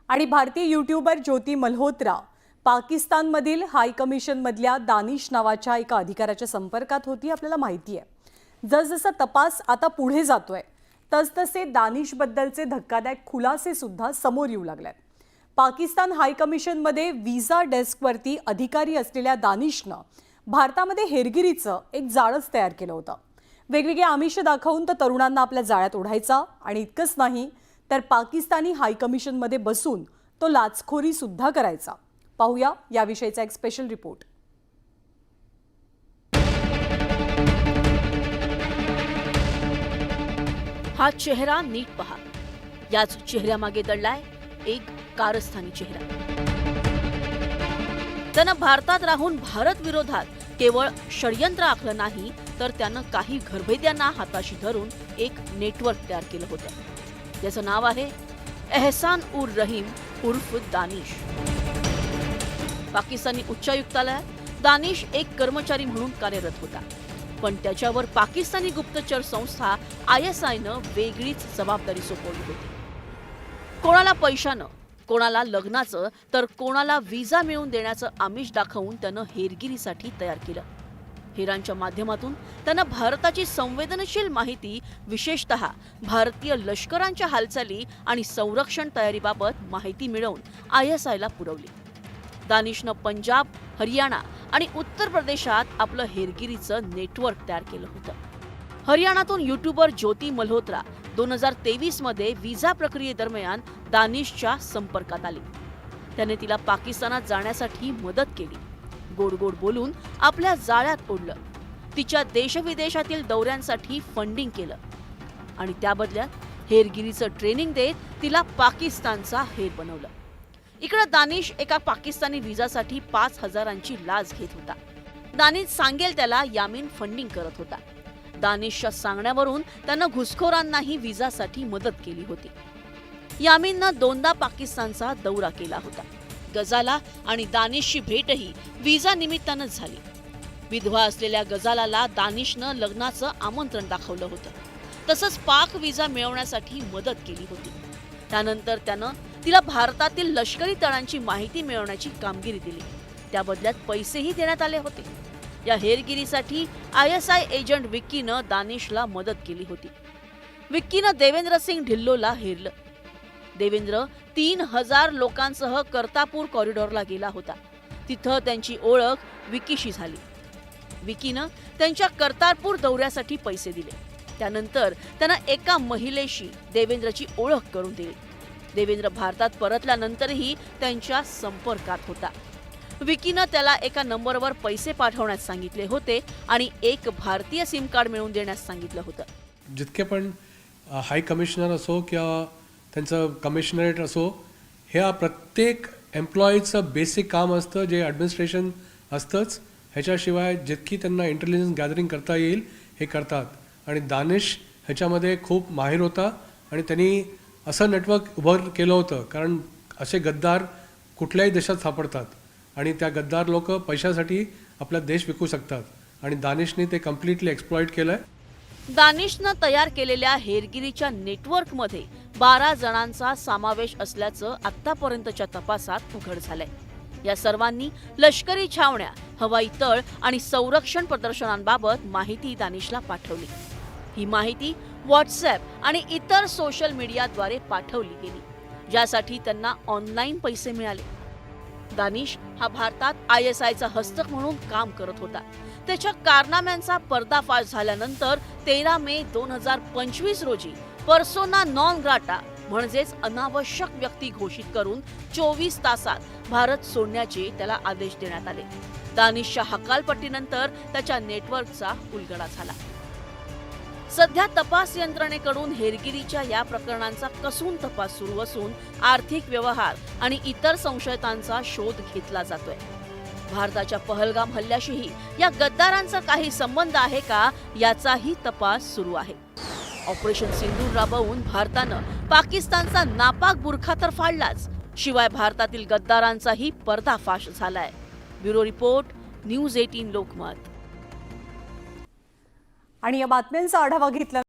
आणि भारतीय यूट्यूबर ज्योती मल्होत्रा पाकिस्तानमधील हाय कमिशनमधल्या दानिश नावाच्या एका अधिकाऱ्याच्या संपर्कात होती आपल्याला माहिती आहे। जसजसा तपास आता पुढे जातोय तसतसे दानिशबद्दलचे धक्कादायक खुलासे सुद्धा समोर येऊ लागलेत। पाकिस्तान हाय कमिशनमध्ये व्हिसा डेस्कवरती अधिकारी असलेल्या दानिशनं भारतामध्ये हेरगिरीचं एक जाळच तयार केलं होतं। वेगवेगळे आमिष दाखवून तर तरुणांना आपल्या जाळ्यात ओढायचा आणि इतकंच नाही तर पाकिस्तानी हाय कमिशनमध्ये बसून तो लाचखोरी सुद्धा करायचा। पाहूया याविषयीचा एक स्पेशल रिपोर्ट। हा चेहरा नीट पहा। याच चेहऱ्यामागे दडलाय एक कारस्थानी चेहरा। त्यानं भारतात राहून भारत विरोधात केवळ षडयंत्र आखलं नाही तर त्यानं काही घरभेद्यांना हाताशी धरून एक नेटवर्क तयार केलं होतं। याचं नाव आहे एहसान उर रहीम उर्फ दानिश। पाकिस्तानी उच्चायुक्तालयात दानिश एक कर्मचारी म्हणून कार्यरत होता, पण त्याच्यावर पाकिस्तानी गुप्तचर संस्था ISIनं वेगळीच जबाबदारी सोपवली होती। कोणाला पैशानं, कोणाला लग्नाचं तर कोणाला व्हिसा मिळवून देण्याचं आमिष दाखवून त्यानं हेरगिरीसाठी तयार केलं। हेरांच्या माध्यमातून त्यानं भारताची संवेदनशील माहिती, विशेषतः भारतीय लष्करांच्या हालचाली आणि संरक्षण तयारीबाबत माहिती मिळवून ISIला पुरवली। दानिशनं पंजाब, हरियाणा आणि उत्तर प्रदेशात आपलं हेरगिरीचं नेटवर्क तयार केलं होतं। हरियाणातून यूट्यूबर ज्योती मल्होत्रा 2023 मध्ये व्हिसा प्रक्रियेदरम्यान दानिशच्या संपर्कात आली। त्याने तिला पाकिस्तानात जाण्यासाठी मदत केली, गोड गोड बोलून आपल्या जाळ्यात ओढलं, तिच्या देशविदेशातील दौऱ्यांसाठी फंडिंग केलं आणि त्याबदल्यात हेरगिरीचं ट्रेनिंग देत तिला पाकिस्तानचा हेर बनवलं। इकडे दानिश एका पाकिस्तानी व्हिसासाठी 5,000ची लाच घेत होता। दानिश सांगेल त्याला यामीन फंडिंग करत होता। दानिशच्या सांगण्यावरून त्यानं घुसखोरांनाही व्हिसासाठी मदत केली होती। यामीननं दोनदा पाकिस्तानचा दौरा केला होता। गजाला आणि दानिशची भेटही व्हिसा निमित्तानं झाली। विधवा असलेल्या गजालाला दानिशनं लग्नाचं आमंत्रण दाखवलं होतं, तसंच पाक व्हिसा मिळवण्यासाठी मदत केली होती। त्यानंतर त्यानं तिला भारतातील लष्करी तळांची माहिती मिळवण्याची कामगिरी दिली, त्या बदल्यात पैसेही देण्यात आले होते। या हेरगिरीसाठी ISI एजंट विक्कीनं दानिशला मदत केली होती। विक्कीनं देवेंद्र सिंग ढिल्लोला हेरलं। देवेंद्र 3000 लोकांसह कर्तारपूर कॉरिडॉरला गेला होता। तिथं त्यांची ओळख विक्कीशी झाली। विक्कीनं त्यांच्या कर्तारपूर दौऱ्यासाठी पैसे दिले। त्यानंतर त्यानं एका महिलेशी देवेंद्रची ओळख करून दिली। देवेंद्र भारतात परतल्यानंतरही त्यांच्या संपर्कात होता। विक्कीनं त्याला एका नंबरवर पैसे पाठवण्यास सांगितले होते आणि एक भारतीय सिम कार्ड मिळवून देण्यास सांगितलं होतं। जितके पण हाय कमिशनर असो किंवा त्यांचं कमिशनरेट असो, ह्या प्रत्येक एम्प्लॉईचं बेसिक काम असतं जे ॲडमिनिस्ट्रेशन असतंच। ह्याच्याशिवाय जितकी त्यांना इंटेलिजन्स गॅदरिंग करता येईल हे करतात आणि दानिश ह्याच्यामध्ये खूप माहिर होता आणि त्यांनी असं नेटवर्क उभं केलं होतं, कारण असे गद्दार कुठल्याही देशात सापडतात आणि त्या गद्दार लोक पैशासाठी आपला देश विकू शकतात आणि दानिशने ते कम्प्लिटली एक्सप्लॉइट केलंय। दानिशनं तयार केलेल्या हेरगिरीच्या नेटवर्कमध्ये 12 जणांचा समावेश असल्याचं आतापर्यंतच्या तपासात उघड झालंय। या सर्वांनी लष्करी छावण्या, हवाई तळ आणि संरक्षण प्रदर्शनांबाबत माहिती दानिशला पाठवली। ही माहिती व्हॉट्सॲप आणि इतर सोशल मीडियाद्वारे पाठवली गेली, ज्यासाठी त्यांना ऑनलाईन पैसे मिळाले। दानिश हा भारतात ISIचा हस्तक म्हणून काम करत होता। त्याच्या कारनाम्यांचा पर्दाफाश झाल्यानंतर 13 मे 2025 रोजी पर्सोना नॉन ग्राटा म्हणजेच अनावश्यक व्यक्ती घोषित करून 24 तासात भारत सोडण्याचे त्याला आदेश देण्यात आले। दानिशच्या हकालपट्टीनंतर त्याच्या नेटवर्कचा उलगडा झाला। सध्या तपास यंत्रणेकडून हेरगिरीच्या या प्रकरणांचा कसून तपास सुरू असून आर्थिक व्यवहार आणि इतर संशयितांचा शोध घेतला जातोय। भारताच्या पहलगाम हल्ल्याशीही या गद्दारांचा काही संबंध आहे का याचाही तपास सुरू आहे। ऑपरेशन सिंदूर राबवून भारतानं पाकिस्तानचा नापाक बुरखा तर फाडलाच, शिवाय भारतातील गद्दारांचाही पर्दाफाश झालाय। Bureau report, news 18 Lokmat. आणि या बातम्यांचा आढावा घेतला